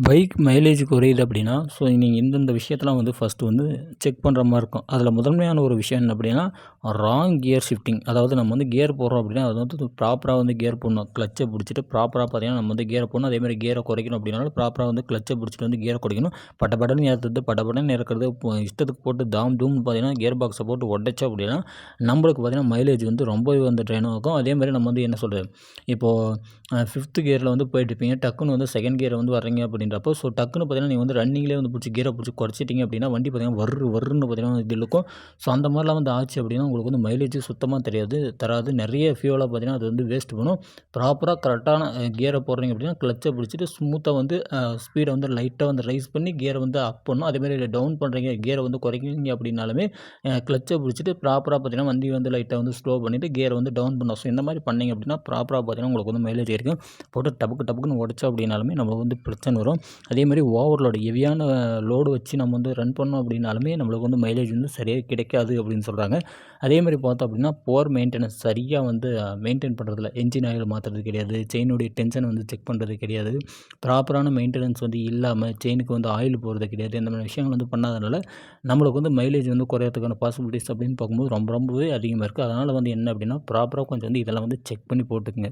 Bike mileage குறையுது அப்படின்னா, so நீங்கள் இந்தந்த விஷயத்தலாம் வந்து ஃபஸ்ட்டு வந்து செக் பண்ணுற மாரி இருக்கும். அதில் முதன்மையான ஒரு விஷயம் என்ன அப்படின்னா, ராங் கியர் ஷிஃப்டிங். அதாவது நம்ம வந்து கியர் போடுறோம் அப்படின்னா, அது வந்து ப்ராப்பரா வந்து கியர் போடணும். கிளட்சை பிடிச்சிட்டு ப்ராப்பரா பார்த்தீங்கன்னா, நம்ம வந்து கியரை போடணும். அதேமாதிரி கியரை குறைக்கணும் அப்படின்னாலும் ப்ராப்பரா வந்து கிளட்சை பிடிச்சிட்டு வந்து கியரை குறைக்கணும். படபடன்னு ஏறுறது, படபடன்னு இறக்குறது, இஷ்டத்துக்கு போட்டு தாம் டூம்னு பார்த்தீங்கன்னா, கியர் பாக்ஸை போட்டு உடைச்சோம் அப்படின்னா, நம்மளுக்கு பார்த்தீங்கன்னா மைலேஜ் வந்து ரொம்பவே வந்து ட்ரெயின் ஆகும். அதேமாதிரி நம்ம வந்து என்ன சொல்றது, இப்போது 5த் கியரில் வந்து போயிட்டுருப்பீங்க. டக்குன்னு வந்து 2ண்ட் கியர் வந்து வர்றீங்க அப்படின்றப்போ, ஸோ டக்குன்னு பார்த்தீங்கன்னா, நீங்கள் வந்து ரன்னிங்லேயே வந்து பிடிச்சி கியரை பிடிச்சி குறைச்சிட்டீங்க அப்படின்னா, வண்டி பார்த்தீங்கன்னா வர்ருன்னு பார்த்தீங்கன்னா இது இழுக்கும். ஸோ அந்த மாதிரிலாம் வந்து ஆச்சு அப்படின்னா, உங்களுக்கு வந்து மைலேஜ் சுத்தமாக தராது. நிறைய ஃபியூவலாக பார்த்தீங்கன்னா, அது வந்து வேஸ்ட் பண்ணும். ப்ராப்பரா கரெக்டான கியரை போடுறீங்க அப்படின்னா, கிளட்சை பிடிச்சிட்டு ஸ்மூத்தாக வந்து ஸ்பீடை வந்து லைட்டாக வந்து ரைஸ் பண்ணி கியரை வந்து அப் பண்ணணும். அதேமாதிரி டவுன் பண்ணுறீங்க, கியரை வந்து குறைக்கிறீங்க அப்படின்னாலுமே, கிளட்சை பிடிச்சிட்டு ப்ராப்பரா பார்த்தீங்கன்னா, வண்டி வந்து லைட்டாக வந்து ஸ்லோ பண்ணிவிட்டு கியரை வந்து டவுன் பண்ணணும். ஸோ இந்த மாதிரி பண்ணீங்க அப்படின்னா, ப்ராப்பரா பார்த்தீங்கன்னா, உங்களுக்கு வந்து மைலேஜ் இருக்கும். போட்டு டபக்கு டபக்குன்னு உடைச்சோம் அப்படின்னாலுமே நம்மளுக்கு வந்து பிரச்சனை வரும். அதேமாதிரி ஓவர்லோடு ஹெவியான லோடு வச்சு நம்ம வந்து ரன் பண்ணோம் அப்படின்னாலுமே நம்மளுக்கு வந்து மைலேஜ் வந்து சரியாக கிடைக்காது அப்படின்னு சொல்கிறாங்க. அதேமாதிரி பார்த்தோம் அப்படின்னா, புவர் மெயின்டெனன்ஸ் சரியாக வந்து மெயின்டெயின் பண்ணுறதில்ல. என்ஜின் ஆயில் மாற்றுறது கிடையாது, செயினுடைய டென்ஷன் வந்து செக் பண்ணுறது கிடையாது, ப்ராப்பரான மெயின்டெனன்ஸ் வந்து இல்லாமல் செயினுக்கு வந்து ஆயில் போடுறது கிடையாது. இந்த மாதிரி விஷயங்கள் வந்து பண்ணாதனால நம்மளுக்கு வந்து மைலேஜ் வந்து குறையறதுக்கான பாசிபிலிட்டிஸ் அப்படின்னு பார்க்கும்போது ரொம்பவே அதிகமாக இருக்குது. அதனால் வந்து என்ன அப்படின்னா, ப்ராப்பராக கொஞ்சம் வந்து இதெல்லாம் வந்து செக் பண்ணி போட்டுக்கங்க.